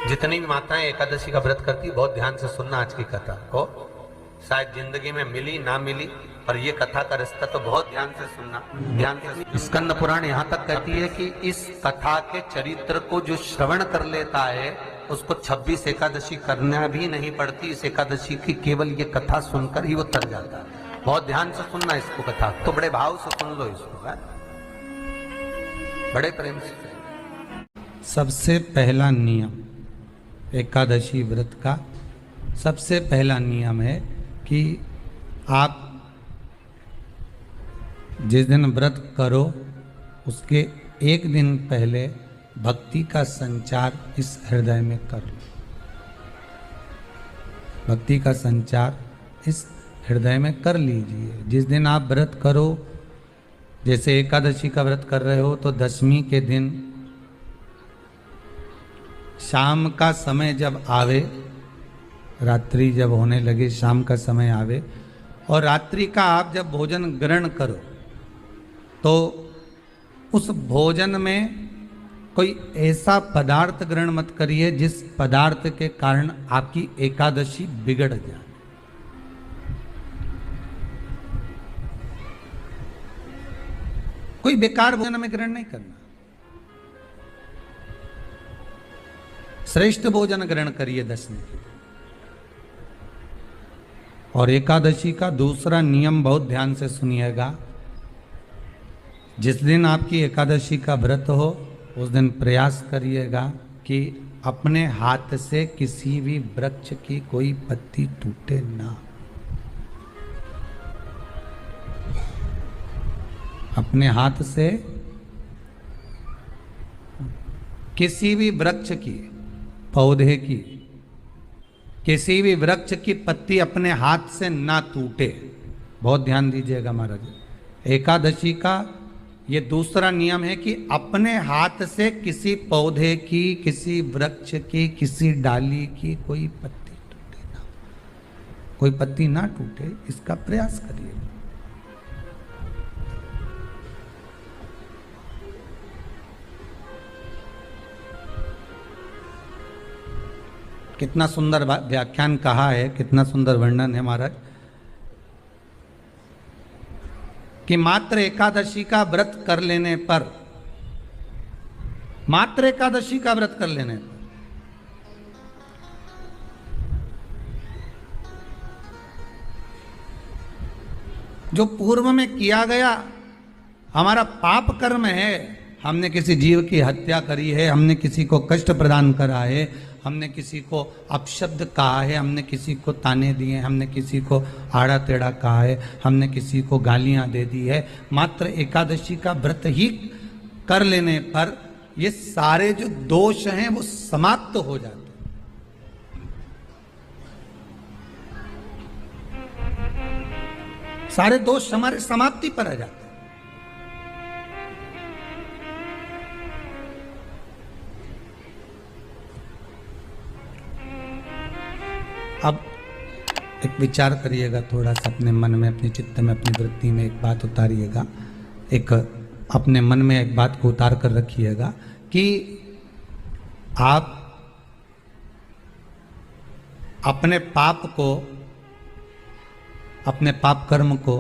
जितनी भी माताएं एकादशी का व्रत करती, बहुत ध्यान से सुनना आज की कथा को। शायद जिंदगी में मिली ना मिली, पर ये कथा का रिश्ता तो बहुत ध्यान से सुनना, ध्यान से। स्कंद पुराण यहाँ तक कहती है कि इस कथा के चरित्र को जो श्रवण कर लेता है उसको 26 एकादशी करना भी नहीं पड़ती। इस एकादशी की केवल ये कथा सुनकर ही वो तर जाता है। बहुत ध्यान से सुनना इसको, कथा तो बड़े भाव से सुन लो इसको, बड़े प्रेम से। सबसे पहला नियम एकादशी व्रत का, सबसे पहला नियम है कि आप जिस दिन व्रत करो उसके एक दिन पहले भक्ति का संचार इस हृदय में कर लो। भक्ति का संचार इस हृदय में कर लीजिए। जिस दिन आप व्रत करो, जैसे एकादशी का व्रत कर रहे हो तो दशमी के दिन शाम का समय जब आवे, रात्रि जब होने लगे, शाम का समय आवे और रात्रि का आप जब भोजन ग्रहण करो तो उस भोजन में कोई ऐसा पदार्थ ग्रहण मत करिए जिस पदार्थ के कारण आपकी एकादशी बिगड़ जाए। कोई बेकार भोजन में ग्रहण नहीं करना, श्रेष्ठ भोजन ग्रहण करिए दशमी के। और एकादशी का दूसरा नियम बहुत ध्यान से सुनिएगा। जिस दिन आपकी एकादशी का व्रत हो उस दिन प्रयास करिएगा कि अपने हाथ से किसी भी वृक्ष की कोई पत्ती टूटे ना। अपने हाथ से किसी भी वृक्ष की, पौधे की, किसी भी वृक्ष की पत्ती अपने हाथ से ना टूटे। बहुत ध्यान दीजिएगा महाराज। एकादशी का ये दूसरा नियम है कि अपने हाथ से किसी पौधे की, किसी वृक्ष की, किसी डाली की कोई पत्ती टूटे ना, कोई पत्ती ना टूटे, इसका प्रयास करिए। कितना सुंदर व्याख्यान कहा है, कितना सुंदर वर्णन है महाराज कि मात्र एकादशी का व्रत कर लेने पर, मात्र एकादशी का व्रत कर लेने पर जो पूर्व में किया गया हमारा पाप कर्म है, हमने किसी जीव की हत्या करी है, हमने किसी को कष्ट प्रदान करा है, हमने किसी को अपशब्द कहा है, हमने किसी को ताने दिए, हमने किसी को आड़ा टेढ़ा कहा है, हमने किसी को गालियां दे दी है, मात्र एकादशी का व्रत ही कर लेने पर ये सारे जो दोष हैं वो समाप्त हो जाते हैं। सारे दोष हमारे समाप्ति पर आ जाते हैं। अब एक विचार करिएगा थोड़ा सा अपने मन में, अपने चित्त में, अपनी वृत्ति में एक बात उतारिएगा। एक अपने मन में एक बात को उतार कर रखिएगा कि आप अपने पाप को, अपने पाप कर्म को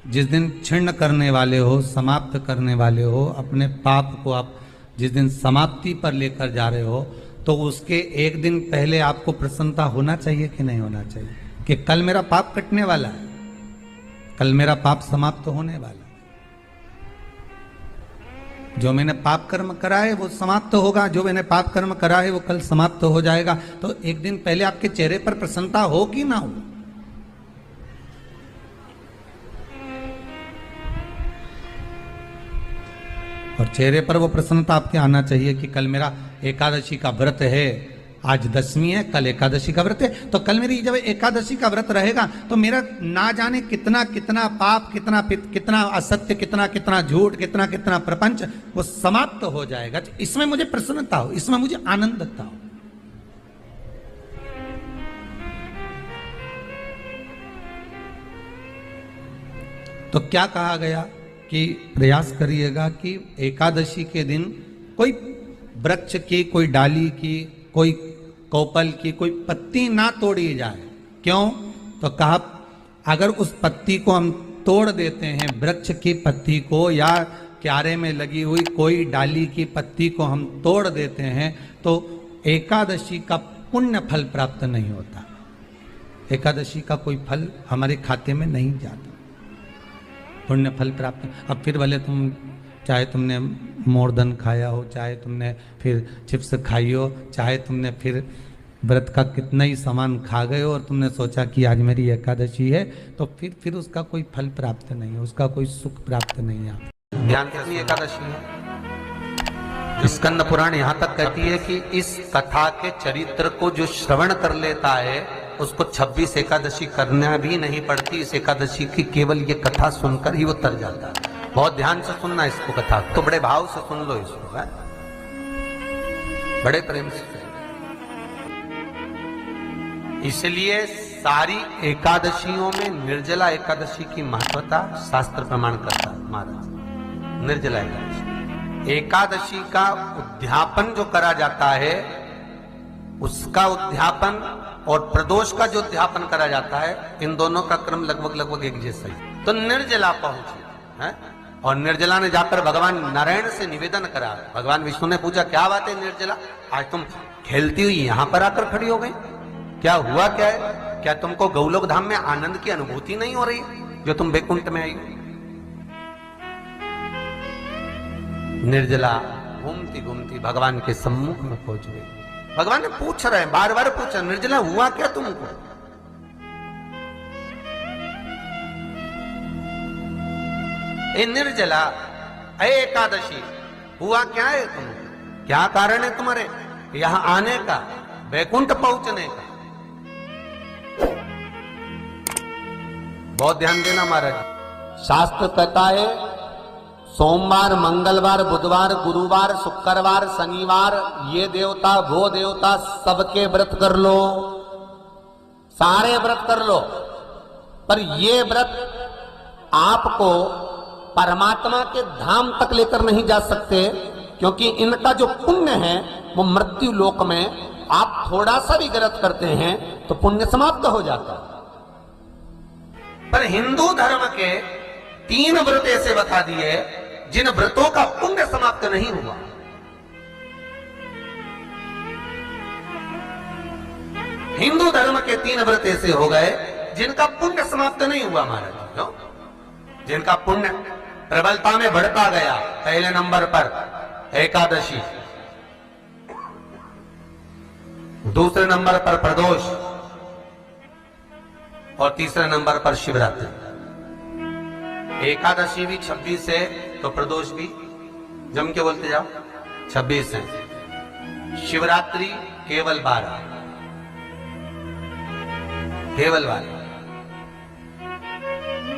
जिस दिन क्षीण करने वाले हो, समाप्त करने वाले हो, अपने पाप को आप जिस दिन समाप्ति पर लेकर जा रहे हो, तो उसके एक दिन पहले आपको प्रसन्नता होना चाहिए कि नहीं होना चाहिए कि कल मेरा पाप कटने वाला है, कल मेरा पाप समाप्त होने वाला है। जो मैंने पाप कर्म करा है वो समाप्त होगा, जो मैंने पाप कर्म करा है वो कल समाप्त हो जाएगा। तो एक दिन पहले आपके चेहरे पर प्रसन्नता हो कि ना हो? और चेहरे पर वो प्रसन्नता आपके आना चाहिए कि कल मेरा एकादशी का व्रत है, आज दशमी है, कल एकादशी का व्रत है, तो कल मेरी जब एकादशी का व्रत रहेगा तो मेरा ना जाने कितना कितना पाप, कितना असत्य, कितना झूठ, कितना प्रपंच वो समाप्त हो जाएगा। इसमें मुझे प्रसन्नता हो, इसमें मुझे आनंदता हो। तो क्या कहा गया कि प्रयास करिएगा कि एकादशी के दिन कोई वृक्ष की, कोई डाली की, कोई कोपल की कोई पत्ती ना तोड़ी जाए। क्यों? तो कहा अगर उस पत्ती को हम तोड़ देते हैं, वृक्ष की पत्ती को या क्यारे में लगी हुई कोई डाली की पत्ती को हम तोड़ देते हैं तो एकादशी का पुण्य फल प्राप्त नहीं होता। एकादशी का कोई फल हमारे खाते में नहीं जाता, पुण्य फल प्राप्त। अब फिर भले तुम चाहे तुमने मोरधन खाया हो, चाहे तुमने फिर चिप्स खाई हो, चाहे तुमने फिर व्रत का कितना ही सामान खा गए हो और तुमने सोचा कि आज मेरी एकादशी है, तो फिर उसका कोई फल प्राप्त नहीं है, उसका कोई सुख प्राप्त नहीं है। ध्यान कितनी एकादशी है? स्कंद पुराण यहां तक कहती है कि इस कथा के चरित्र को जो श्रवण कर लेता है उसको 26 एकादशी करना भी नहीं पड़ती। इस एकादशी की केवल ये कथा सुनकर ही वो तर जाता है। बहुत ध्यान से सुनना इसको, कथा तो बड़े भाव से सुन लो इसको, है? बड़े प्रेम से। इसलिए सारी एकादशियों में निर्जला एकादशी की महत्वता शास्त्र प्रमाण करता है महाराज। निर्जला एकादशी, एकादशी का उद्यापन जो करा जाता है उसका उद्यापन और प्रदोष का जो उद्यापन करा जाता है, इन दोनों का क्रम लगभग एक जैसा ही। तो निर्जला पहुंची है और निर्जला ने जाकर भगवान नारायण से निवेदन करा। भगवान विष्णु ने पूछा क्या बात है निर्जला, आज तुम खेलती हुई यहां पर आकर खड़ी हो गई, क्या हुआ क्या है? क्या तुमको गौलोक धाम में आनंद की अनुभूति नहीं हो रही जो तुम बैकुंठ में आई? निर्जला घूमती घूमती भगवान के सम्मुख में पहुंच गई। भगवान ने पूछ रहे हैं, बार बार पूछा, निर्जला हुआ क्या तुमको? ए निर्जला, ए एकादशी, हुआ क्या है तुमको? क्या कारण है तुम्हारे यहां आने का, बैकुंठ पहुंचने का? बहुत ध्यान देना महाराज। शास्त्र कहता है सोमवार, मंगलवार, बुधवार, गुरुवार, शुक्रवार, शनिवार, ये देवता वो देवता सबके व्रत कर लो, सारे व्रत कर लो, पर ये व्रत आपको परमात्मा के धाम तक लेकर नहीं जा सकते, क्योंकि इनका जो पुण्य है वो मृत्यु लोक में आप थोड़ा सा भी व्रत करते हैं तो पुण्य समाप्त हो जाता है। पर हिंदू धर्म के 3 व्रत ऐसे बता दिए जिन व्रतों का पुण्य समाप्त नहीं हुआ। हिंदू धर्म के 3 व्रत ऐसे हो गए जिनका पुण्य समाप्त नहीं हुआ महाराज। क्यों? जिनका पुण्य प्रबलता में बढ़ता गया। पहले नंबर पर एकादशी, दूसरे नंबर पर प्रदोष और तीसरे नंबर पर शिवरात्रि। एकादशी भी 26 है तो प्रदोष भी जम के बोलते जाओ 26 है। शिवरात्रि केवल 12, केवल 12,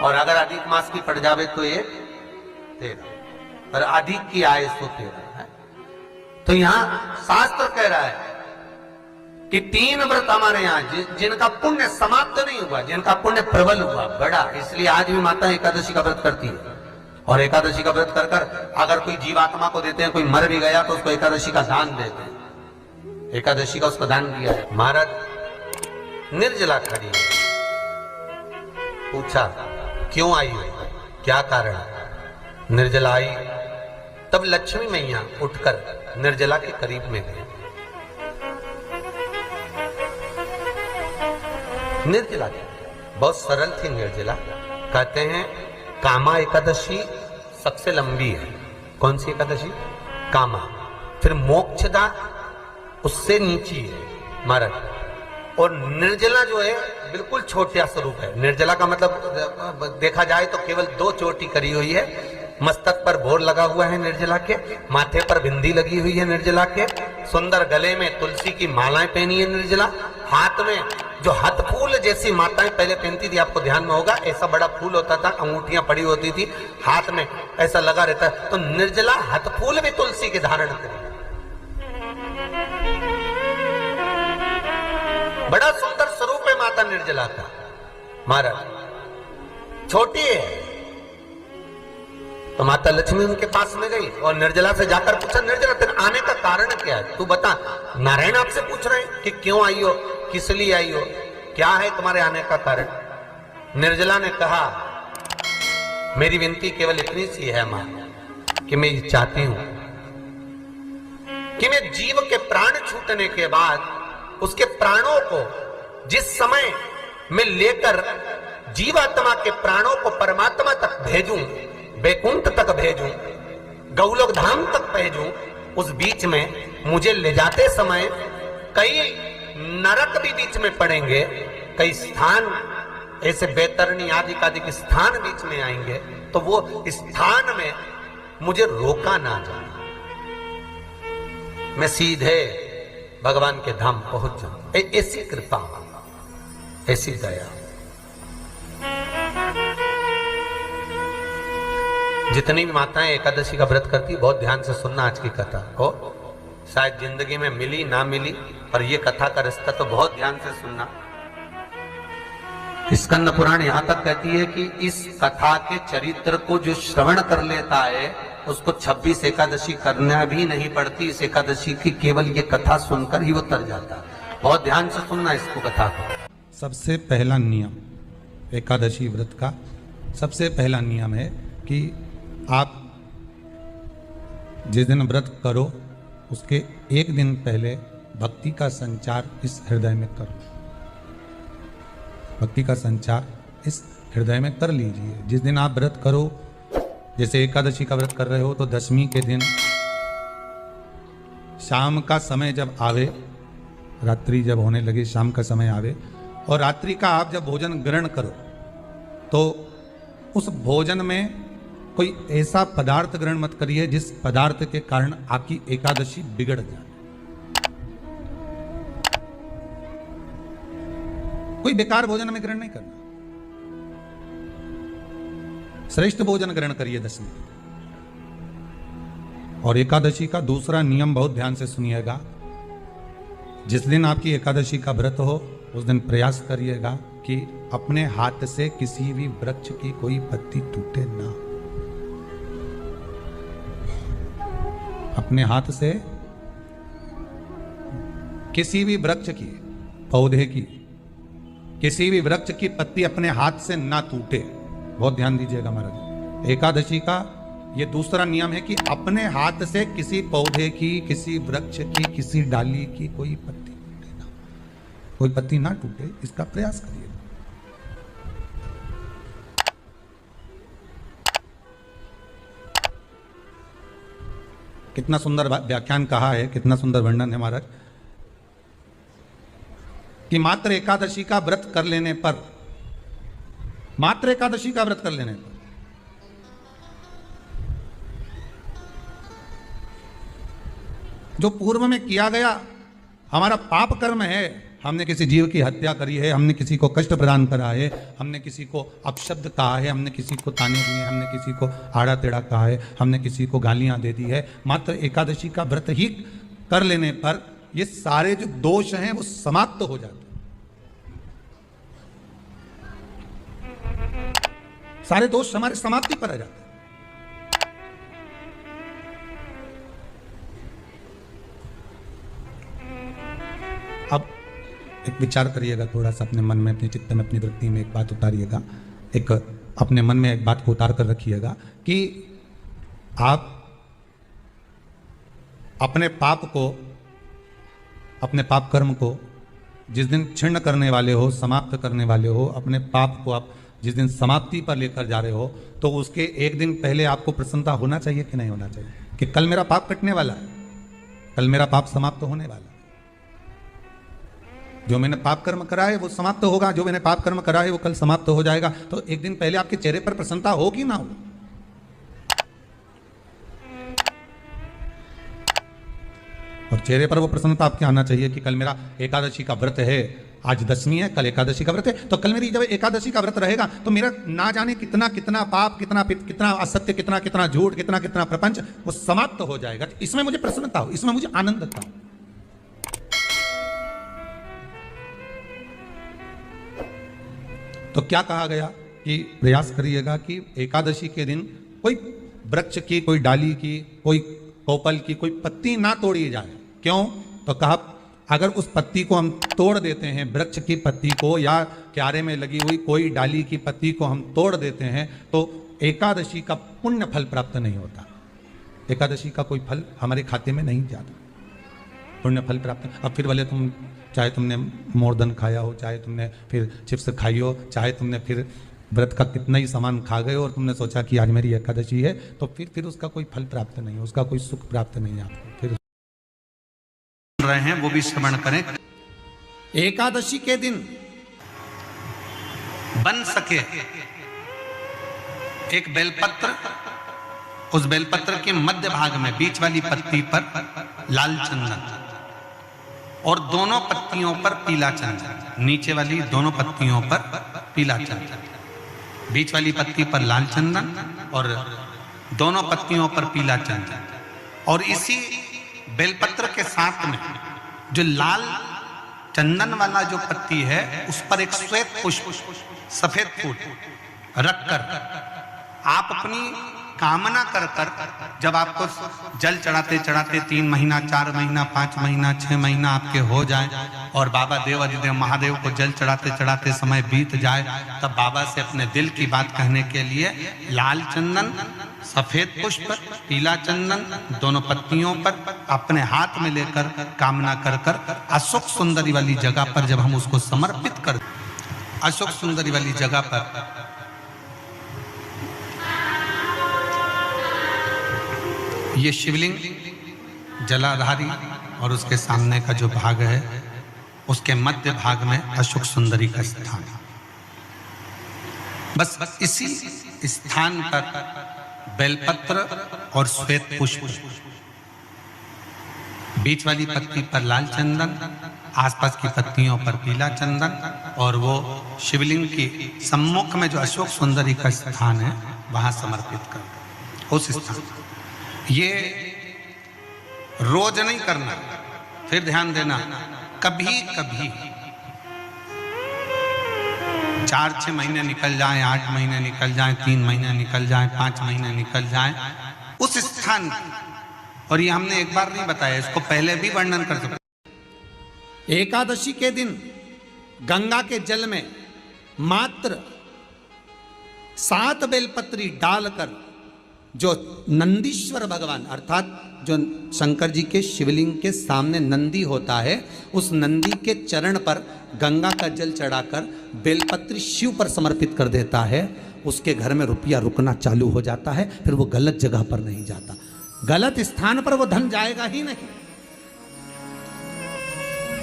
और अगर अधिक मास की पड़ जावे तो ये 13, पर अधिक की आय तो 13 है। तो यहां शास्त्र कह रहा है कि 3 व्रत हमारे यहाँ जिनका पुण्य समाप्त नहीं हुआ, जिनका पुण्य प्रबल हुआ, बड़ा। इसलिए आज भी माता एकादशी का व्रत करती है और एकादशी का व्रत कर कर अगर कोई जीवात्मा को देते हैं, कोई मर भी गया तो उसको एकादशी का दान देते हैं। एकादशी का उसको दान किया है। महाराज निर्जला खड़ी है, पूछा क्यों आई हो, क्या कारण? निर्जला आई तब लक्ष्मी मैया उठकर निर्जला के करीब में गई। निर्जला बहुत सरल थी निर्जला। कहते हैं कामा एकादशी सबसे लंबी है। कौन सी एकादशी? कामा। फिर मोक्षदा उससे नीची है महाराज। और निर्जला जो है बिल्कुल छोटा स्वरूप है। निर्जला का मतलब देखा जाए तो केवल 2 चोटी करी हुई है। मस्तक पर भोर लगा हुआ है निर्जला के, माथे पर बिंदी लगी हुई है निर्जला के, सुंदर गले में तुलसी की मालाएं पहनी है निर्जला, हाथ में जो हाथ फूल जैसी माताएं पहले पहनती थी, आपको ध्यान में होगा, ऐसा बड़ा फूल होता था, अंगूठियां पड़ी होती थी, हाथ में ऐसा लगा रहता है। तो निर्जला हाथ फूल भी तुलसी के धारण करी। बड़ा सुंदर स्वरूप है माता निर्जला का महाराज। छोटी है तो माता लक्ष्मी उनके पास में गई और निर्जला से जाकर पूछा, निर्जला तेरे आने का कारण क्या है, तू बता। नारायण आपसे पूछ रहे हैं कि क्यों आई हो, किस लिए आई हो, क्या है तुम्हारे आने का कारण। निर्जला ने कहा, मेरी विनती केवल इतनी सी है मां कि मैं ये चाहती हूं कि मैं जीव के प्राण छूटने के बाद उसके प्राणों को जिस समय मैं लेकर जीवात्मा के प्राणों को परमात्मा तक भेजूं, वैकुंठ तक भेजूं, गौलोक धाम तक भेजूं, उस बीच में मुझे ले जाते समय कई नरक भी बीच में पड़ेंगे, कई स्थान ऐसे बैतरणी आदि के स्थान बीच में आएंगे, तो वो स्थान में मुझे रोका ना जाना, मैं सीधे भगवान के धाम पहुंच जाऊं। ऐसी कृपा, ऐसी दया। जितनी भी माताएं एकादशी का व्रत करती, बहुत ध्यान से सुनना आज की कथा को, शायद जिंदगी में मिली ना मिली, पर ये कथा का रिश्ता तो बहुत ध्यान से सुनना। स्कंद पुराण यहां तक कहती है कि इस कथा के चरित्र को जो श्रवण कर लेता है उसको 26 एकादशी करना भी नहीं पड़ती, इस एकादशी की केवल ये कथा सुनकर ही वो तर जाता है। बहुत ध्यान से सुनना इसको, कथा को। सबसे पहला नियम एकादशी व्रत का, सबसे पहला नियम है कि आप जिस दिन व्रत करो उसके एक दिन पहले भक्ति का संचार इस हृदय में करो, भक्ति का संचार इस हृदय में कर लीजिए। जिस दिन आप व्रत करो, जैसे एकादशी का व्रत कर रहे हो तो दशमी के दिन शाम का समय जब आवे, रात्रि जब होने लगे, शाम का समय आवे और रात्रि का आप जब भोजन ग्रहण करो तो उस भोजन में कोई ऐसा पदार्थ ग्रहण मत करिए जिस पदार्थ के कारण आपकी एकादशी बिगड़ जाए। कोई बेकार भोजन में ग्रहण नहीं करना, श्रेष्ठ भोजन ग्रहण करिए दशमी। और एकादशी का दूसरा नियम बहुत ध्यान से सुनिएगा, जिस दिन आपकी एकादशी का व्रत हो उस दिन प्रयास करिएगा कि अपने हाथ से किसी भी वृक्ष की कोई पत्ती टूटे ना। अपने हाथ से किसी भी वृक्ष की, पौधे की, किसी भी वृक्ष की पत्ती अपने हाथ से ना टूटे। बहुत ध्यान दीजिएगा महाराज। एकादशी का ये दूसरा नियम है कि अपने हाथ से किसी पौधे की, किसी वृक्ष की, किसी डाली की कोई पत्ती टूटे ना, कोई पत्ती ना टूटे, इसका प्रयास करिए। कितना सुंदर व्याख्यान कहा है, कितना सुंदर वर्णन है महाराज कि मात्र एकादशी का व्रत कर लेने पर, मात्र एकादशी का व्रत कर लेने पर जो पूर्व में किया गया हमारा पाप कर्म है, हमने किसी जीव की हत्या करी है, हमने किसी को कष्ट प्रदान करा है, हमने किसी को अपशब्द कहा है, हमने किसी को ताने दिए, हमने किसी को आड़ा टेढ़ा कहा है, हमने किसी को गालियां दे दी है, मात्र एकादशी का व्रत ही कर लेने पर ये सारे जो दोष हैं वो समाप्त हो जाते हैं। सारे दोष हमारे समाप्ति पर आ जाते हैं। अब एक विचार करिएगा थोड़ा सा अपने मन में, अपने चित्त में, अपनी वृत्ति में एक बात उतारिएगा, एक अपने मन में एक बात को उतार कर रखिएगा कि आप अपने पाप को, अपने पाप कर्म को जिस दिन क्षीण करने वाले हो, समाप्त करने वाले हो, अपने पाप को आप जिस दिन समाप्ति पर लेकर जा रहे हो, तो उसके एक दिन पहले आपको प्रसन्नता होना चाहिए कि नहीं होना चाहिए कि कल मेरा पाप कटने वाला है, कल मेरा पाप समाप्त होने वाला है। जो मैंने पाप कर्म करा है वो समाप्त होगा, जो मैंने पाप कर्म करा है वो कल समाप्त हो जाएगा। तो एक दिन पहले आपके चेहरे पर प्रसन्नता हो कि ना हो? और चेहरे पर वो प्रसन्नता आपके आना चाहिए कि कल मेरा एकादशी का व्रत है, आज दशमी है, कल एकादशी का व्रत है, तो कल मेरी जब एकादशी का व्रत रहेगा तो मेरा ना जाने कितना कितना पाप, कितना असत्य, कितना कितना झूठ, कितना कितना प्रपंच वो समाप्त हो जाएगा। इसमें मुझे प्रसन्नता हो, इसमें मुझे आनंद था। तो क्या कहा गया कि प्रयास करिएगा कि एकादशी के दिन कोई वृक्ष की, कोई डाली की, कोई कोपल की, कोई पत्ती ना तोड़ी जाए। क्यों? तो कहा अगर उस पत्ती को हम तोड़ देते हैं, वृक्ष की पत्ती को या क्यारे में लगी हुई कोई डाली की पत्ती को हम तोड़ देते हैं, तो एकादशी का पुण्य फल प्राप्त नहीं होता। एकादशी का कोई फल हमारे खाते में नहीं जाता, पुण्य फल प्राप्त। अब फिर भले तुम चाहे तुमने मोरदन खाया हो, चाहे तुमने फिर चिप्स खाई हो, चाहे तुमने फिर व्रत का कितना ही सामान खा गए और तुमने सोचा कि आज मेरी एकादशी है, तो फिर उसका कोई फल प्राप्त नहीं, उसका कोई सुख प्राप्त नहीं आपको। फिर रहे हैं वो भी श्रवण करें। एकादशी के दिन बन सके एक बेलपत्र, उस बेलपत्र के मध्य भाग में बीच वाली पत्ती पर लाल चंदन और दोनों पत्तियों पर पीला चंदन, नीचे वाली दोनों पत्तियों पर पीला चंदन, बीच वाली पत्ती पर लाल चंदन और दोनों पत्तियों पर पीला चंदन। और इसी बेलपत्र के साथ में जो लाल चंदन वाला जो पत्ती है उस पर एक श्वेत पुष्प, सफेद फूल रखकर आप अपनी कामना कर जब आपको जल चढ़ाते चढ़ाते 3 महीना, 4 महीना, 5 महीना, 6 महीना आपके हो जाए और बाबा देव अधिदेव महादेव को जल चढ़ाते चढ़ाते समय बीत जाए, तब बाबा से अपने दिल की बात कहने के लिए लाल चंदन, सफेद पुष्प, पीला चंदन दोनों पत्तियों पर अपने हाथ में लेकर कामना कर अशोक सुंदरी वाली जगह पर जब हम उसको समर्पित कर, अशोक सुंदरी वाली जगह पर ये शिवलिंग जलाधारी और उसके सामने का जो भाग है उसके मध्य भाग में अशोक सुंदरी का स्थान है। बस इसी स्थान पर बेलपत्र और श्वेत पुष्प, बीच वाली पत्ती पर लाल चंदन, आसपास की पत्तियों पर पीला चंदन और वो शिवलिंग की सम्मुख में जो अशोक सुंदरी का स्थान है वहां समर्पित कर। उस स्थान ये रोज नहीं करना, फिर ध्यान देना, कभी कभी 4-6 महीने निकल जाएं, 8 महीने निकल जाएं, 3 महीने निकल जाएं, 5 महीने निकल जाएं, उस स्थान, और ये हमने एक बार नहीं बताया, इसको पहले भी वर्णन कर सकते। एकादशी के दिन गंगा के जल में मात्र 7 बेलपत्री डालकर जो नंदीश्वर भगवान अर्थात जो शंकर जी के शिवलिंग के सामने नंदी होता है, उस नंदी के चरण पर गंगा का जल चढ़ाकर बेलपत्री शिव पर समर्पित कर देता है, उसके घर में रुपया रुकना चालू हो जाता है। फिर वो गलत जगह पर नहीं जाता, गलत स्थान पर वो धन जाएगा ही नहीं।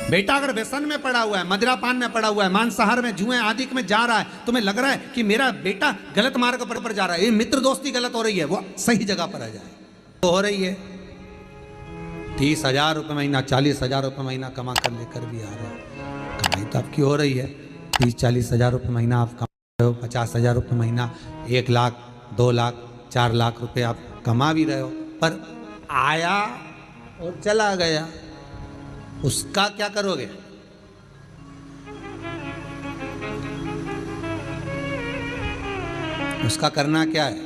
बेटा अगर व्यसन में पड़ा हुआ है, मदिरापान में पड़ा हुआ है, मांसाहार में, जुए आदि में जा रहा है, तुम्हें लग रहा है कि मेरा बेटा गलत मार्ग पर जा रहा है, ये मित्र दोस्ती गलत हो रही है, वो सही जगह पर आ जाए तो हो रही है। 30,000 रुपये महीना, 40,000 रुपये महीना कमा कर लेकर भी आ रहा है, कमाई तो आपकी हो रही है। 30-40 हज़ार रुपये महीना आप कमा रहे हो, 50,000 रुपये महीना, 1 लाख, 2 लाख, 4 लाख रुपये आप कमा भी रहे हो, पर आया और चला गया, उसका क्या करोगे? उसका करना क्या है?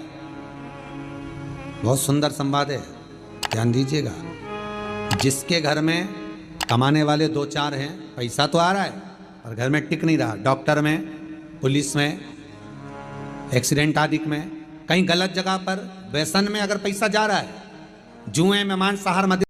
बहुत सुंदर संवाद है, ध्यान दीजिएगा। जिसके घर में कमाने वाले 2-4 हैं, पैसा तो आ रहा है पर घर में टिक नहीं रहा, डॉक्टर में, पुलिस में, एक्सीडेंट आदि में, कहीं गलत जगह पर व्यसन में अगर पैसा जा रहा है, जुए में, मांसाहार, मदिरा